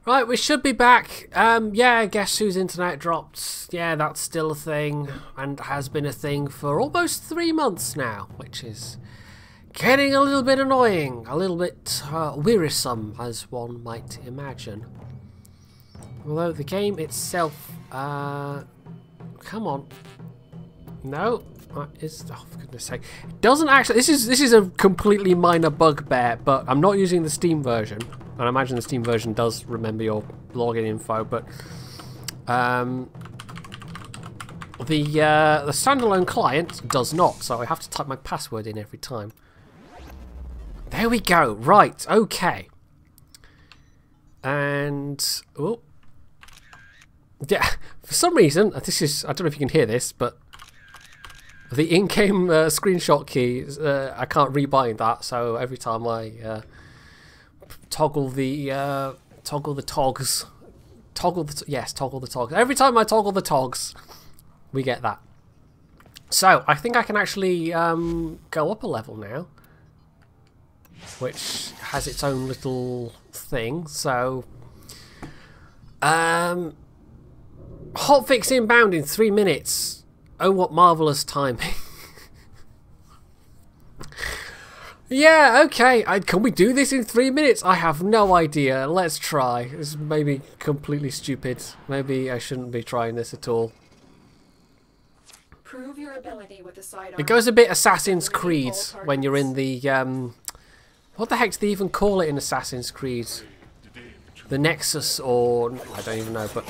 Right, we should be back. Yeah, guess whose internet dropped? Yeah, that's still a thing, and has been a thing for almost 3 months now, which is getting a little bit annoying, a little bit wearisome, as one might imagine. Although the game itself, come on, no, oh for goodness sake, it doesn't actually. This is a completely minor bugbear, but I'm not using the Steam version. And I imagine the Steam version does remember your login info, but the standalone client does not, so I have to type my password in every time. There we go. Right, okay. And oh, yeah, for some reason, this is, I don't know if you can hear this, but the in-game screenshot key, I can't rebind that, so every time I toggle the togs. Toggle the togs. Every time I toggle the togs, we get that. So I think I can actually go up a level now, which has its own little thing. So hotfix inbound in 3 minutes. Oh, what marvelous timing. Yeah, okay, can we do this in 3 minutes? I have no idea. Let's try. This may be completely stupid. Maybe I shouldn't be trying this at all. Prove your ability with the sidearm. It goes a bit Assassin's Creed when you're in the, what the heck do they even call it in Assassin's Creed? The Nexus, or, I don't even know, but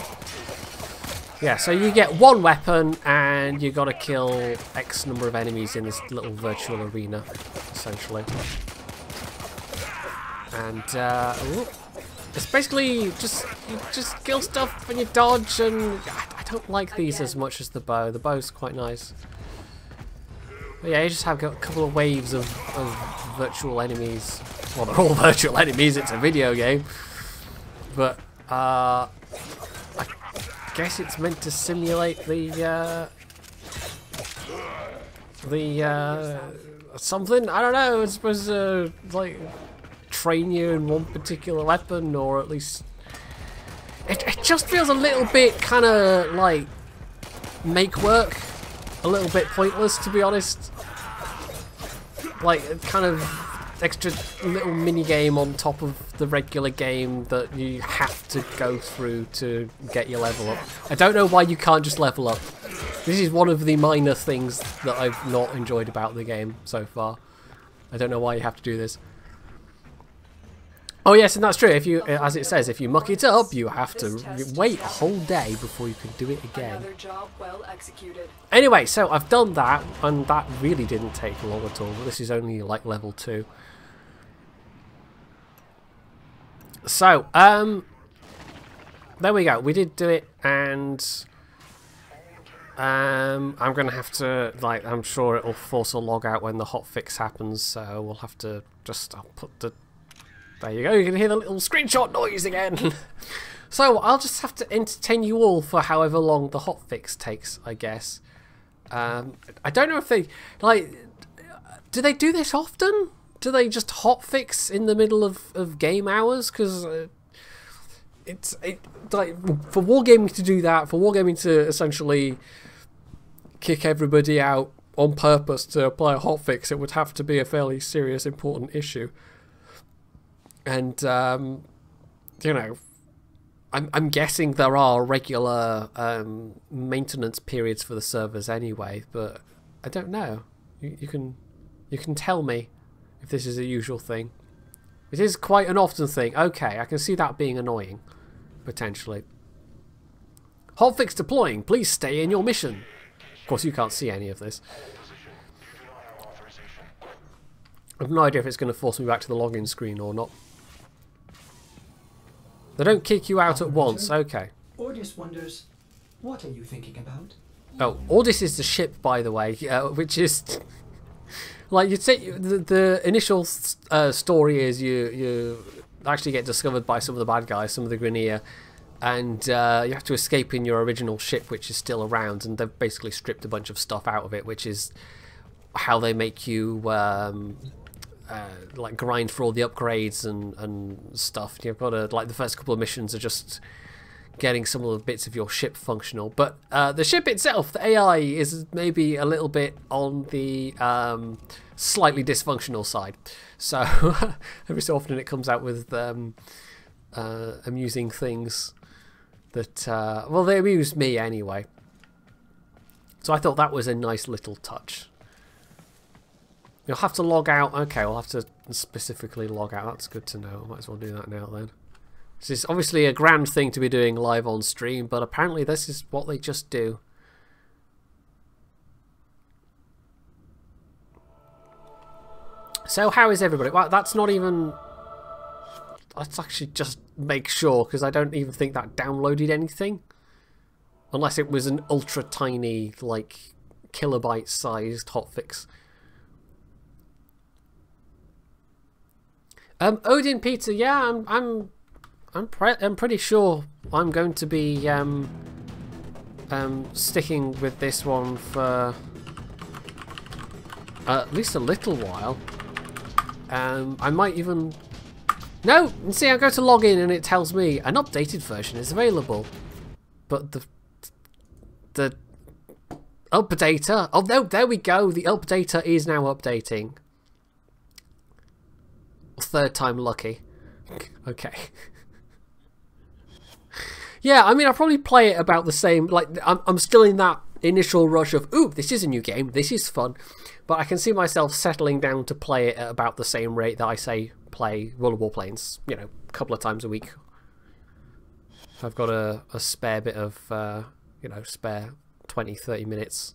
yeah, so you get one weapon and you got to kill X number of enemies in this little virtual arena, essentially. And it's basically just you just kill stuff and you dodge, and I don't like these as much as the bow. The bow's quite nice. But yeah, you just have a couple of waves of virtual enemies. Well, they're all virtual enemies. It's a video game, but I guess it's meant to simulate the something. I don't know. It's supposed to like train you in one particular weapon, or at least it just feels a little bit kind of like make work, a little bit pointless, to be honest. Like kind of extra little mini game on top of the regular game that you have to go through to get your level up. I don't know why you can't just level up. This is one of the minor things that I've not enjoyed about the game so far. I don't know why you have to do this. Oh yes, and that's true. If you, as it says, if you muck it up, you have to wait a whole day before you can do it again. Another job well executed. Anyway, so I've done that, and that really didn't take long at all. But this is only like level 2. So, there we go. We did do it, and I'm going to have to, like, I'm sure it'll force a log out when the hotfix happens, so we'll have to just, I'll put the, there you go, you can hear the little screenshot noise again. So, I'll just have to entertain you all for however long the hotfix takes, I guess. I don't know if they, like, do they do this often? Do they just hotfix in the middle of game hours? Because it's like for Wargaming to do that, for Wargaming to essentially kick everybody out on purpose to apply a hotfix, it would have to be a fairly serious, important issue. And you know, I'm guessing there are regular maintenance periods for the servers anyway, but I don't know. You can tell me if this is a usual thing. It is quite an often thing. Okay, I can see that being annoying, potentially. Hotfix deploying. Please stay in your mission. Of course, you can't see any of this. I have no idea if it's going to force me back to the login screen or not. They don't kick you out at once. Okay. Ordis wonders, what are you thinking about? Oh, Ordis is the ship, by the way, which is... Like, you'd say the initial story is you actually get discovered by some of the bad guys, some of the Grineer, and you have to escape in your original ship, which is still around, and they've basically stripped a bunch of stuff out of it, which is how they make you like grind for all the upgrades and stuff. You've got to, like, the first couple of missions are just getting some of the bits of your ship functional. But the ship itself, the AI, is maybe a little bit on the slightly dysfunctional side. So every so often it comes out with amusing things that, well, they amuse me anyway. So I thought that was a nice little touch. You'll have to log out. Okay, we'll have to specifically log out. That's good to know. I might as well do that now then. This is obviously a grand thing to be doing live on stream, but apparently this is what they just do. So how is everybody? Well, that's not even... Let's actually just make sure, because I don't even think that downloaded anything. Unless it was an ultra tiny, like, kilobyte sized hotfix. Odin Peter, yeah, I'm pretty sure I'm going to be sticking with this one for at least a little while. I might even... No! See, I go to log in and it tells me an updated version is available. But the updater... Oh, no, there we go. The updater is now updating. Third time lucky. Okay. Yeah, I mean, I'll probably play it about the same... Like, I'm still in that initial rush of, ooh, this is a new game, this is fun. But I can see myself settling down to play it at about the same rate that I say play World of Warplanes, you know, a couple of times a week. I've got a spare bit of, you know, spare 20, 30 minutes.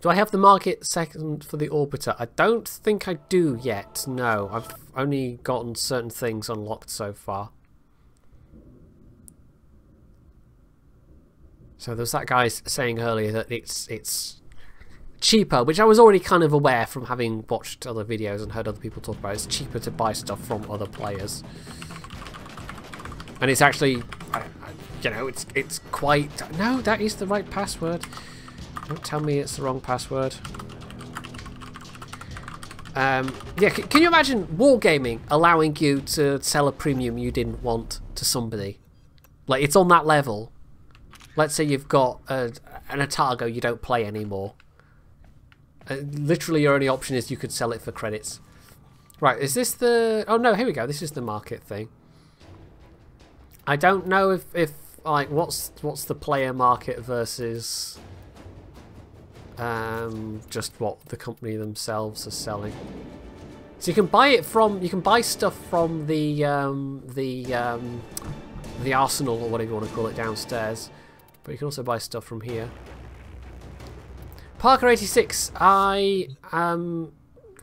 Do I have the market second for the Orbiter? I don't think I do yet, no. I've only gotten certain things unlocked so far. So there's that guy saying earlier that it's cheaper, which I was already kind of aware from having watched other videos and heard other people talk about it. It's cheaper to buy stuff from other players. And it's actually, you know, it's quite... No, that is the right password. Don't tell me it's the wrong password. Yeah, can you imagine wargaming allowing you to sell a premium you didn't want to somebody? Like, it's on that level. Let's say you've got an Atago you don't play anymore. Literally your only option is you could sell it for credits. Right, is this the... Oh no, here we go. This is the market thing. I don't know if like, what's the player market versus... just what the company themselves are selling. So you can buy it from, you can buy stuff from the arsenal or whatever you want to call it downstairs, but you can also buy stuff from here. Parker 86, I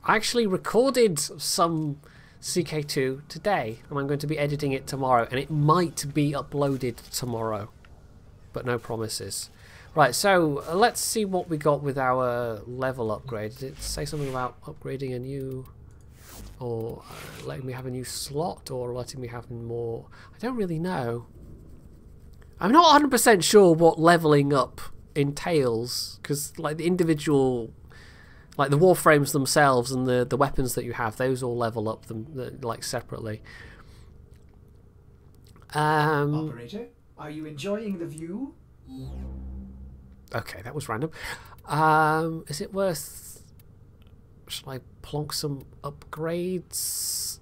actually recorded some CK2 today, and I'm going to be editing it tomorrow, and it might be uploaded tomorrow, but no promises. Right, so let's see what we got with our level upgrade. Did it say something about upgrading a new, or letting me have a new slot, or letting me have more? I don't really know. I'm not 100% sure what leveling up entails, because like the individual, like the warframes themselves and the weapons that you have, those all level up them like separately. Operator, are you enjoying the view? Okay, that was random. Is it worth... Shall I plonk some upgrades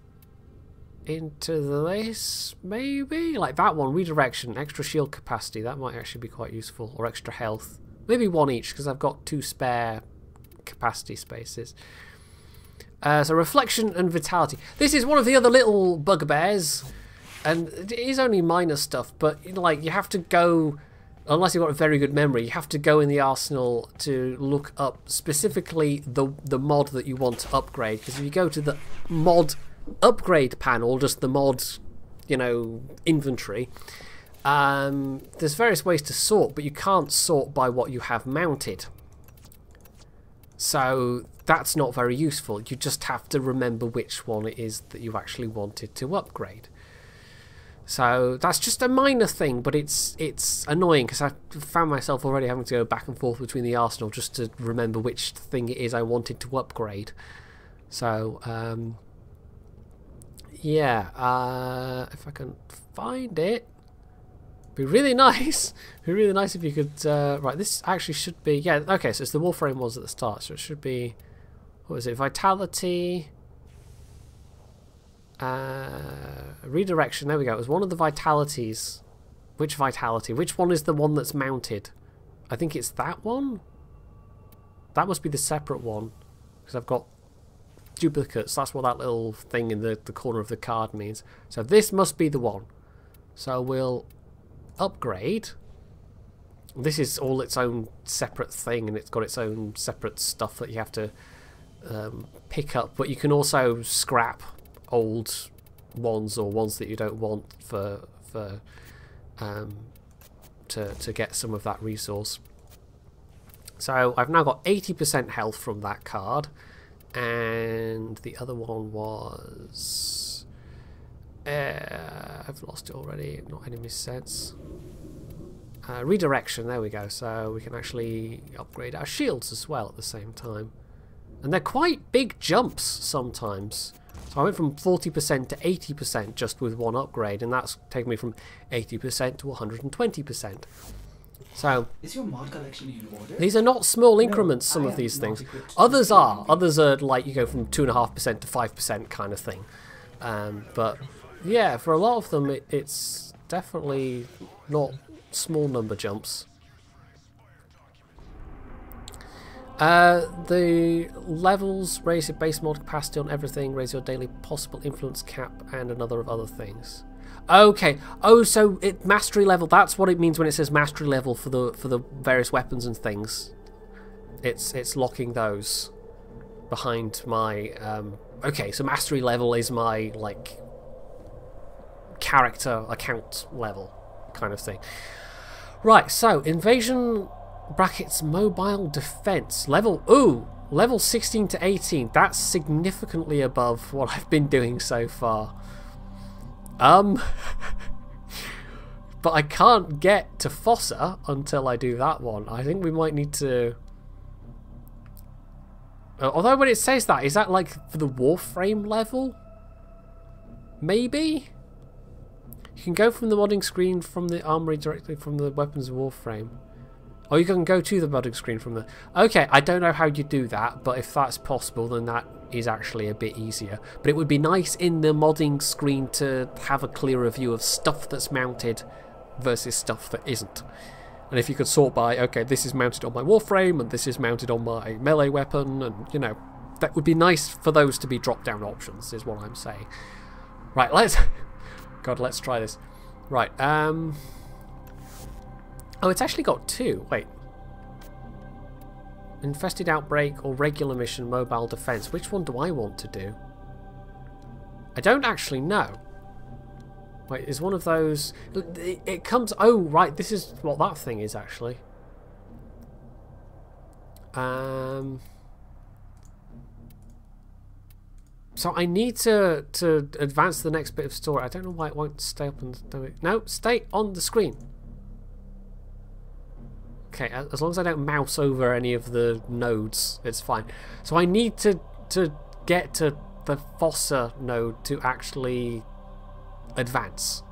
into this, maybe? Like that one, redirection, extra shield capacity, that might actually be quite useful. Or extra health. Maybe one each, because I've got 2 spare capacity spaces. So reflection and vitality. This is one of the other little bugbears. And it is only minor stuff, but like you have to go... Unless you've got a very good memory, you have to go in the arsenal to look up specifically the mod that you want to upgrade. Because if you go to the mod upgrade panel, just the mod, you know, inventory, there's various ways to sort, but you can't sort by what you have mounted. So that's not very useful. You just have to remember which one it is that you actually wanted to upgrade. So that's just a minor thing, but it's annoying because I found myself already having to go back and forth between the arsenal just to remember which thing it is I wanted to upgrade. So yeah, if I can find it, be really nice. Be really nice if you could. Right, this actually should be, yeah. Okay, so it's the Warframe ones at the start, so it should be, what was it? Vitality. Redirection, there we go. It was one of the vitalities. Which vitality? Which one is the one that's mounted? I think it's that one? That must be the separate one. Because I've got duplicates. That's what that little thing in the corner of the card means. So this must be the one. So we'll upgrade. This is all its own separate thing, and it's got its own separate stuff that you have to pick up. But you can also scrap old ones or ones that you don't want to get some of that resource. So I've now got 80% health from that card, and the other one was I've lost it already. Not enemy sense. Redirection. There we go. So we can actually upgrade our shields as well at the same time, and they're quite big jumps sometimes. So I went from 40% to 80% just with one upgrade, and that's taken me from 80% to 120%. So Is your mod collection in order? these are not small increments, No, some I of these am things. not equipped Others to are. do Others are like you go from 2.5% to 5% kind of thing. But yeah, for a lot of them, it's definitely not small number jumps. The levels raise your base mod capacity on everything, raise your daily possible influence cap, and another of other things. Okay. Oh, so mastery level. That's what it means when it says mastery level for the various weapons and things. It's locking those behind my. Okay, so mastery level is my like character account level kind of thing. Right. So invasion. Brackets mobile defense level. Ooh, level 16 to 18. That's significantly above what I've been doing so far. But I can't get to Fossa until I do that one. I think we might need to. Although when it says that, is that like for the Warframe level? Maybe. You can go from the modding screen from the armory directly from the weapons Warframe. Oh, you can go to the modding screen from the... Okay, I don't know how you do that, but if that's possible, then that is actually a bit easier. But it would be nice in the modding screen to have a clearer view of stuff that's mounted versus stuff that isn't. And if you could sort by, okay, this is mounted on my Warframe, and this is mounted on my melee weapon, and, you know, that would be nice for those to be drop-down options, is what I'm saying. Right, let's... God, let's try this. Right, Oh, it's actually got two. Wait. Infested Outbreak or Regular Mission Mobile Defense. Which one do I want to do? I don't actually know. Wait, is one of those... It comes... Oh, right. This is what that thing is, actually. So I need to advance the next bit of story. I don't know why it won't stay up and... No, stay on the screen. Okay, as long as I don't mouse over any of the nodes, it's fine. So I need to get to the Fossa node to actually advance.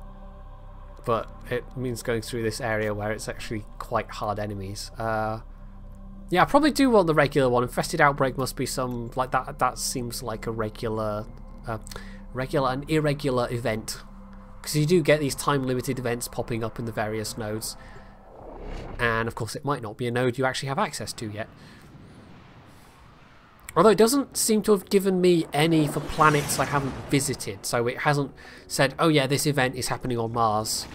But it means going through this area where it's actually quite hard enemies. Yeah, I probably do want the regular one. Infested Outbreak must be some... like that seems like a regular and irregular event. Because you do get these time-limited events popping up in the various nodes. And of course it might not be a node you actually have access to yet. Although it doesn't seem to have given me any for planets I haven't visited, so it hasn't said, oh yeah, this event is happening on Mars.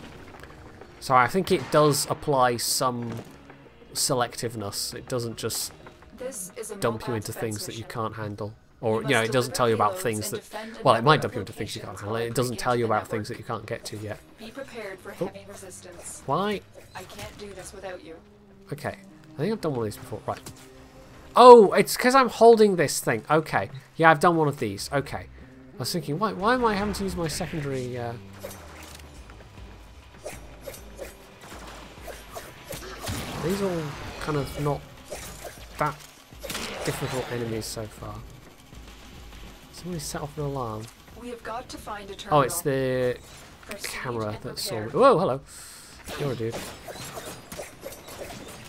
So I think it does apply some selectiveness. It doesn't just dump you into things that you can't handle. Or, you know, it doesn't tell you about things that... Well, it might dump you into things you can't handle. It doesn't tell you about things that you can't get to yet. Be prepared for heavy resistance. Why? I can't do this without you. Okay. I think I've done one of these before. Right. Oh, it's because I'm holding this thing. Okay. Yeah, I've done one of these. Okay. I was thinking, why am I having to use my secondary... These are all kind of not that difficult enemies so far. Somebody set off an alarm. We have got to find a terminal. Oh, it's the Proceed camera and that saw me. prepare. Whoa, hello. You're a dude. I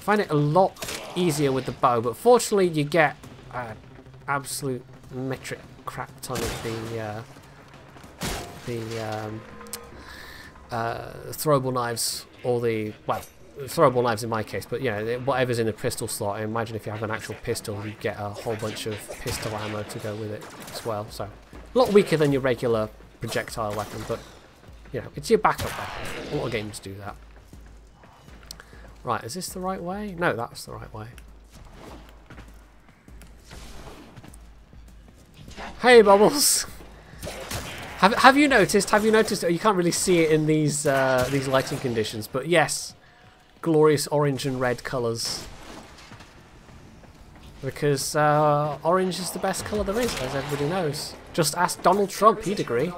find it a lot easier with the bow, but fortunately you get an absolute metric crap ton of the throwable knives, or the, well, throwable knives in my case, but yeah, whatever's in the pistol slot. I imagine if you have an actual pistol, you get a whole bunch of pistol ammo to go with it as well. So a lot weaker than your regular projectile weapon, but you know, it's your backup weapon. A lot of games do that. Right, is this the right way? No, that's the right way. Hey, Bubbles! Have you noticed? Have you noticed? Oh, you can't really see it in these lighting conditions, but yes, glorious orange and red colours. Because orange is the best colour there is, as everybody knows. Just ask Donald Trump; he'd agree.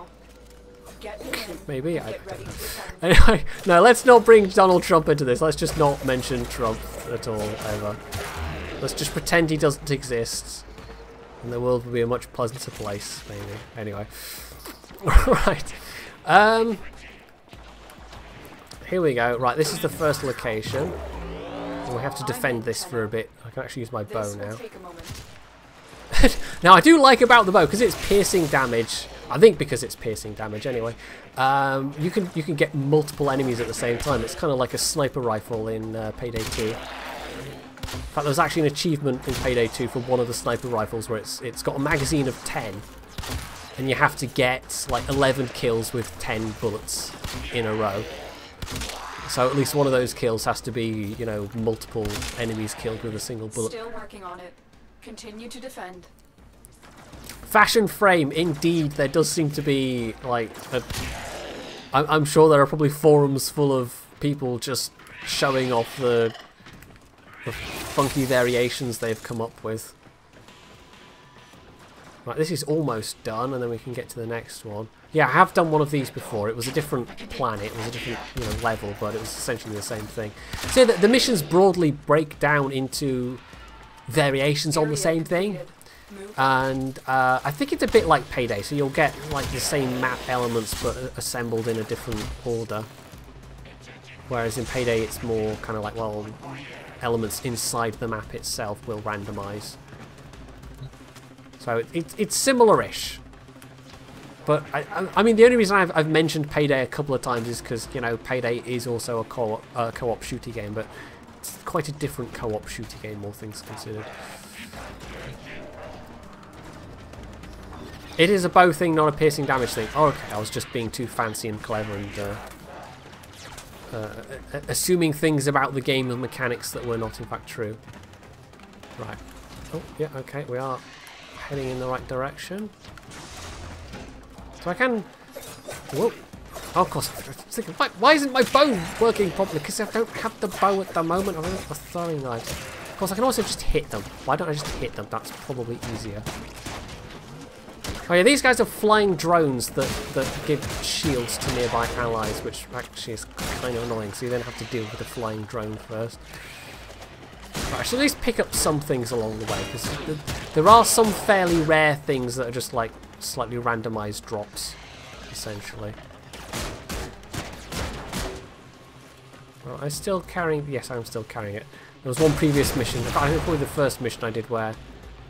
Get me in. Maybe. I Get ready don't know. for time. Anyway, no, let's not bring Donald Trump into this. Let's just not mention Trump at all, ever. Let's just pretend he doesn't exist. And the world will be a much pleasanter place, maybe. Anyway. Right. Here we go. Right, this is the first location. And we have to defend this for a bit. I can actually use my bow This now. will take a moment. Now, I do like about the bow, because it's piercing damage. I think because it's piercing damage anyway. You can get multiple enemies at the same time. It's kind of like a sniper rifle in Payday 2. In fact, there's actually an achievement in Payday 2 for one of the sniper rifles where it's got a magazine of 10, and you have to get like 11 kills with 10 bullets in a row. So at least one of those kills has to be, you know, multiple enemies killed with a single bullet. Still working on it. Continue to defend. Fashion frame, indeed. There does seem to be like I'm sure there are probably forums full of people just showing off the funky variations they've come up with. Right, this is almost done, and then we can get to the next one. Yeah, I have done one of these before. It was a different planet, it was a different, you know, level, but it was essentially the same thing. So the missions broadly break down into variations on the Area same thing. completed. Move. And I think it's a bit like Payday, so you'll get like the same map elements but assembled in a different order. Whereas in Payday it's more kind of like, well, elements inside the map itself will randomise. So it's similar-ish. But I mean, the only reason I've mentioned Payday a couple of times is because, you know, Payday is also a co-op shooty game, but it's quite a different co-op shooty game, all things considered. It is a bow thing, not a piercing damage thing. Oh, okay, I was just being too fancy and clever and assuming things about the game and mechanics that were not in fact true. Right. Oh, yeah, okay, we are heading in the right direction. So I can... Whoa. Oh, of course, I was thinking, why isn't my bow working properly? Because I don't have the bow at the moment. I don't have the throwing knives. Of course, I can also just hit them. Why don't I just hit them? That's probably easier. Oh yeah, these guys are flying drones that give shields to nearby allies, which actually is kind of annoying, so you then have to deal with the flying drone first. Right, I should at least pick up some things along the way, because there are some fairly rare things that are just like slightly randomised drops, essentially. Well, I'm still carrying... Yes, I'm still carrying it. There was one previous mission, in fact, I think probably the first mission I did where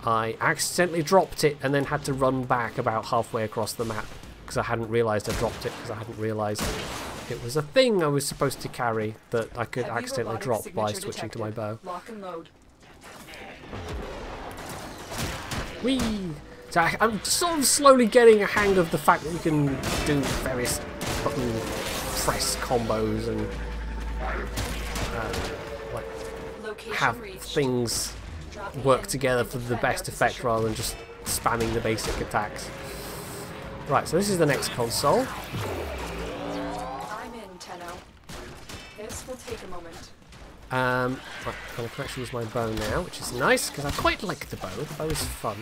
I accidentally dropped it and then had to run back about halfway across the map because I hadn't realised I dropped it, because I hadn't realised it was a thing I was supposed to carry that I could Heavy accidentally robotic drop by signature switching to my bow. detected. Lock and load. Whee! So I'm sort of slowly getting a hang of the fact that you can do various button press combos and like Location have reached. things Dropping work in together and for the defend best our effect position. rather than just spamming the basic attacks. Right, so this is the next console. I'm in, Tenno. This will take a moment. Right, I can actually use my bow now, which is nice because I quite like the bow. The bow is fun,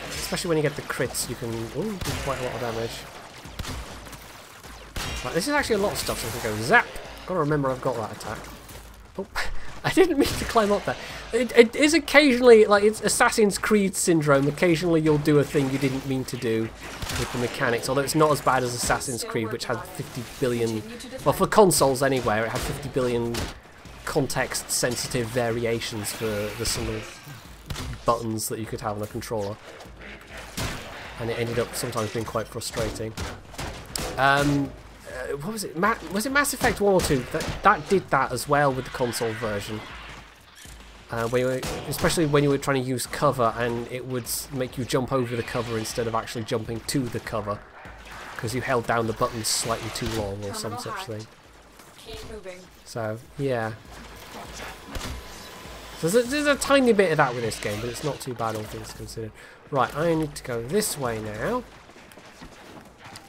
especially when you get the crits. You can do quite a lot of damage. Right, this is actually a lot of stuff, so we can go zap, Gotta remember I've got that attack. Oh, I didn't mean to climb up there. It is occasionally, like, it's Assassin's Creed syndrome. Occasionally you'll do a thing you didn't mean to do with the mechanics, although it's not as bad as Assassin's Creed, which had 50 billion... Well, for consoles anyway, it had 50 billion context-sensitive variations for the single buttons that you could have on a controller. And it ended up sometimes being quite frustrating. What was it? Was it Mass Effect 1 or 2? That did that as well with the console version. Especially when you were trying to use cover, and it would make you jump over the cover instead of actually jumping to the cover, because you held down the buttons slightly too long or some such thing. Keep moving. So, yeah. So there's a tiny bit of that with this game, but it's not too bad all things considered. Right, I need to go this way now.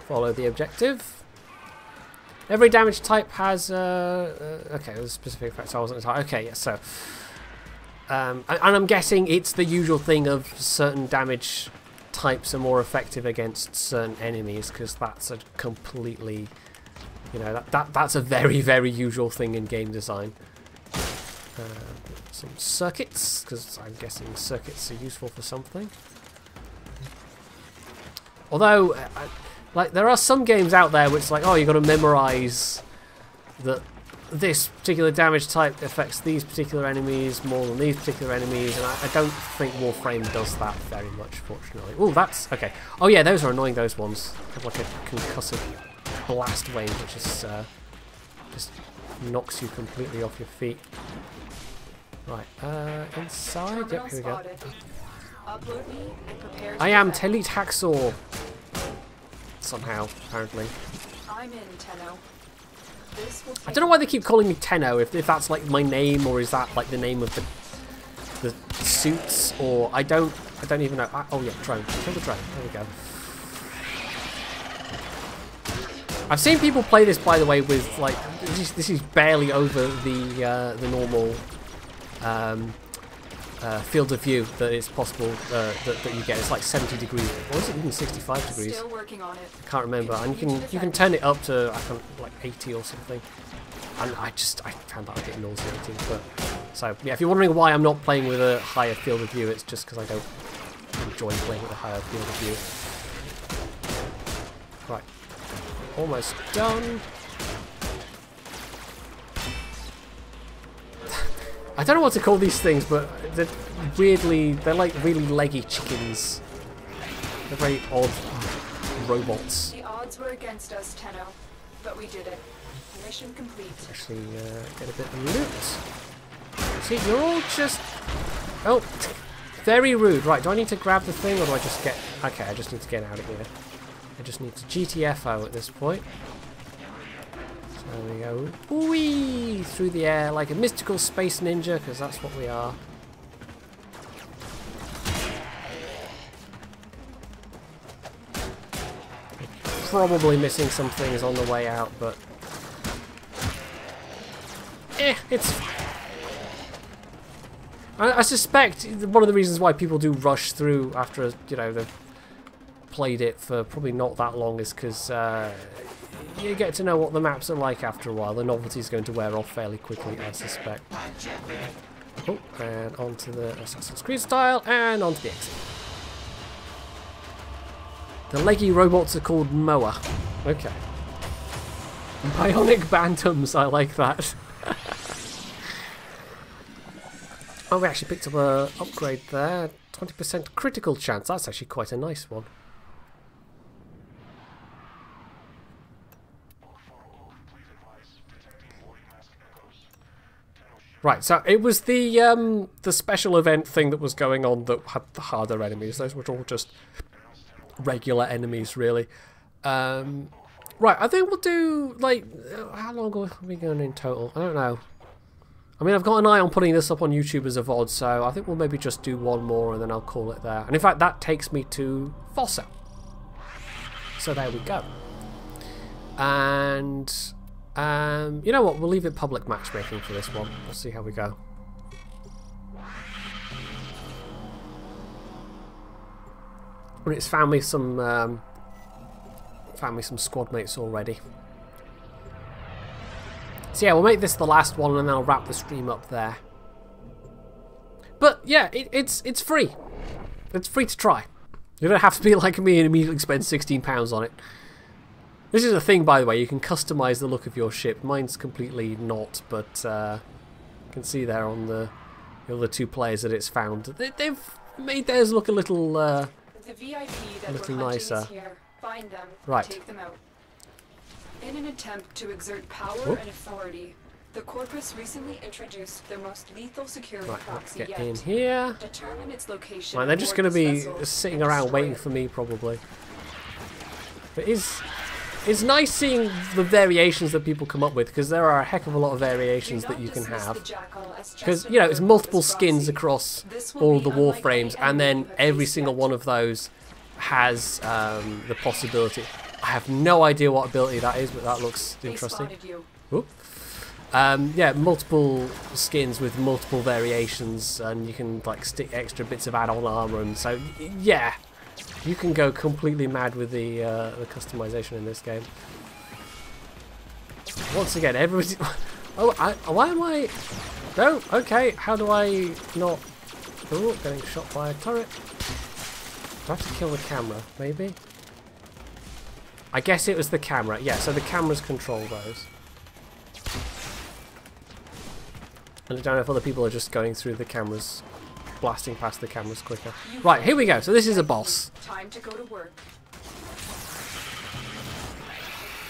Follow the objective. Every damage type has okay, there's specific effects. I wasn't okay. Yes, so and I'm guessing it's the usual thing of certain damage types are more effective against certain enemies, because that's a completely, you know, that's a very, very usual thing in game design. Some circuits, because I'm guessing circuits are useful for something. Although, like, there are some games out there which, like, oh, you've got to memorize that this particular damage type affects these particular enemies more than these particular enemies, and I don't think Warframe does that very much, fortunately. Oh, that's okay. Oh yeah, those are annoying. Those ones have like a concussive blast wave, which is just knocks you completely off your feet. Right, inside. Yep, here we go. Upload me and prepare to I am defend. Telit Haxor. Somehow, apparently. I'm in, Tenno. This will I don't know why they keep calling me Tenno, if that's like my name, or is that like the name of the suits, or I don't even know. Oh yeah, drone. Kill the drone. There we go. I've seen people play this, by the way, with like this is barely over the normal field of view that it's possible that you get. It's like 70 degrees, or is it even 65 degrees? Still working on it. I can't remember. And you can turn it up to like 80 or something. And I found that a bit nauseating. But so yeah, if you're wondering why I'm not playing with a higher field of view, it's just because I don't enjoy playing with a higher field of view. Right, almost done. I don't know what to call these things, but they're like really leggy chickens. They're very odd robots. The odds were against us, Tenno, but we did it. Mission complete. Actually, get a bit of loot. See, you're all just... Oh, very rude. Right, do I need to grab the thing, or do I just get... Okay, I just need to get out of here. I just need to GTFO at this point. There we go. Whee! Through the air like a mystical space ninja, because that's what we are. Probably missing some things on the way out, but... it's fine. I suspect one of the reasons why people do rush through after, you know, they've played it for probably not that long is because... you get to know what the maps are like after a while. The novelty is going to wear off fairly quickly, I suspect. Oh, and onto the Assassin's Creed style, and onto the exit. The leggy robots are called Moa. Okay. Bionic Bantams, I like that. Oh, we actually picked up a upgrade there. 20% critical chance. That's actually quite a nice one. Right, so it was the special event thing that was going on that had the harder enemies. Those were all just regular enemies, really. Right, I think we'll do, like, how long are we going in total? I don't know. I mean, I've got an eye on putting this up on YouTube as a VOD, so I think we'll maybe just do one more and then I'll call it there. And in fact, that takes me to Fossa. So there we go. And... you know what, we'll leave it public matchmaking for this one. We'll see how we go. And it's found me some squad mates already. So yeah, we'll make this the last one and then I'll wrap the stream up there. But yeah, it's free. It's free to try. You don't have to be like me and immediately spend £16 on it. This is a thing, by the way, you can customise the look of your ship. Mine's completely not, but you can see there on the other two players that it's found. They've made theirs look a little The VIP that little we're hunting nicer. is here. Find them. Right. Take them out. In an attempt to exert power Whoop. and authority, the Corpus recently introduced their most lethal security Right, let's proxy get yet. in here. Determine its location. Right, they're just aboard going to this be vessel sitting and around destroy waiting it. for me, probably. But it's nice seeing the variations that people come up with, because there are a heck of a lot of variations that you can have. Because, you know, it's multiple skins across all of the Warframes, and then every single one of those has the possibility. I have no idea what ability that is, but that looks interesting. Whoop. Yeah, multiple skins with multiple variations, and you can like stick extra bits of add-on armor, and so yeah, you can go completely mad with the customization in this game. Once again, everybody. Oh, why am I? No, okay. How do I not? Oh, getting shot by a turret. Do I have to kill the camera? Maybe. I guess it was the camera. Yeah, so the cameras control those. And I don't know if other people are just going through the cameras, blasting past the cameras quicker. Right, here we go. So this is a boss. Time to go to work.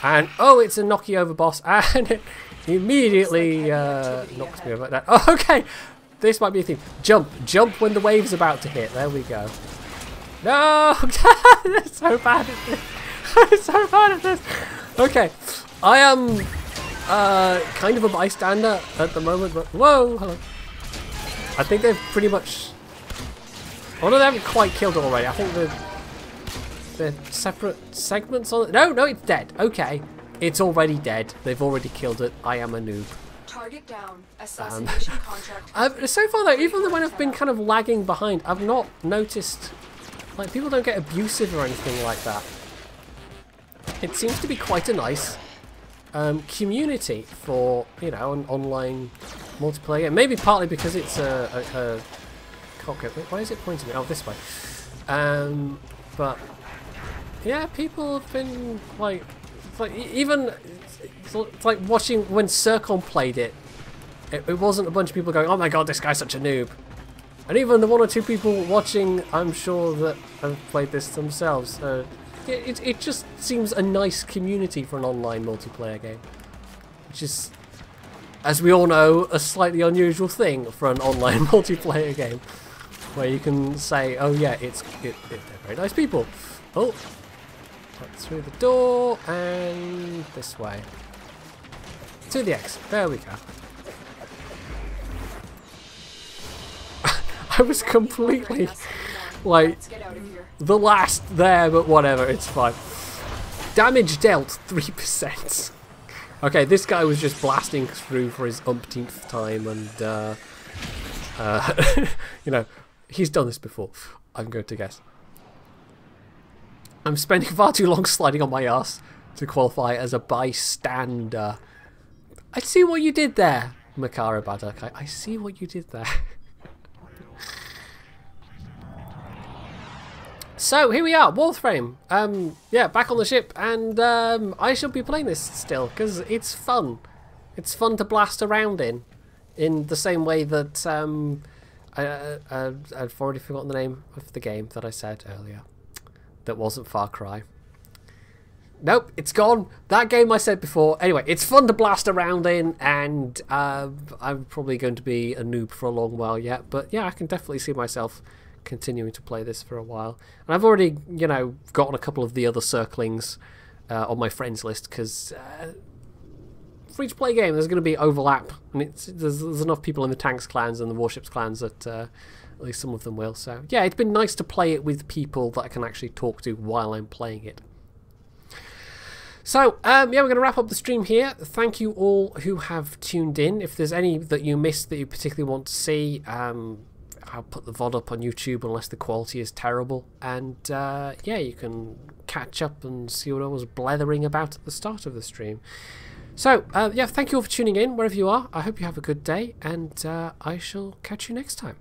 And, oh, it's a knock you over boss. And it immediately knocks me over. Oh, okay. This might be a thing. Jump. Jump when the wave's about to hit. There we go. No! I'm so bad at this. I'm so bad at this. Okay. I am kind of a bystander at the moment, but whoa, hello. I think they've pretty much. Oh no, they haven't quite killed it already. I think they're separate segments on it. No, it's dead. Okay, it's already dead. They've already killed it. I am a noob. Target down. Assassination contract. So far though, even when I've been kind of lagging behind, I've not noticed. Like, people don't get abusive or anything like that. It seems to be quite a nice community for, you know, an online multiplayer game. Maybe partly because it's a cockpit. Why is it pointing me? Oh, this way. But yeah, people have been like, it's like even it's like watching when Circon played it. It wasn't a bunch of people going, "Oh my god, this guy's such a noob." And even the one or two people watching, I'm sure that have played this themselves. It just seems a nice community for an online multiplayer game, which is, as we all know, a slightly unusual thing for an online multiplayer game, where you can say, "Oh yeah, they're very nice people." Oh, through the door and this way to the exit. There we go. I was completely like the last there, but whatever, it's fine. Damage dealt 3%. Okay, this guy was just blasting through for his umpteenth time, and you know, he's done this before, I'm going to guess. I'm spending far too long sliding on my ass to qualify as a bystander. I see what you did there, Makara Badak. I see what you did there. So here we are, Warframe. Yeah, back on the ship, and I shall be playing this still because it's fun. It's fun to blast around in the same way that I've already forgotten the name of the game that I said earlier. That wasn't Far Cry. Nope, it's gone. That game I said before. Anyway, it's fun to blast around in, and I'm probably going to be a noob for a long while yet. But yeah, I can definitely see myself continuing to play this for a while. And I've already, you know, gotten a couple of the other circlings on my friends list, because free-to-play game, there's going to be overlap, and there's enough people in the Tanks clans and the Warships clans that at least some of them will. So yeah, it's been nice to play it with people that I can actually talk to while I'm playing it. So, yeah, we're going to wrap up the stream here. Thank you all who have tuned in. If there's any that you missed that you particularly want to see, I'll put the VOD up on YouTube unless the quality is terrible. And, yeah, you can catch up and see what I was blethering about at the start of the stream. So, yeah, thank you all for tuning in, wherever you are. I hope you have a good day, and I shall catch you next time.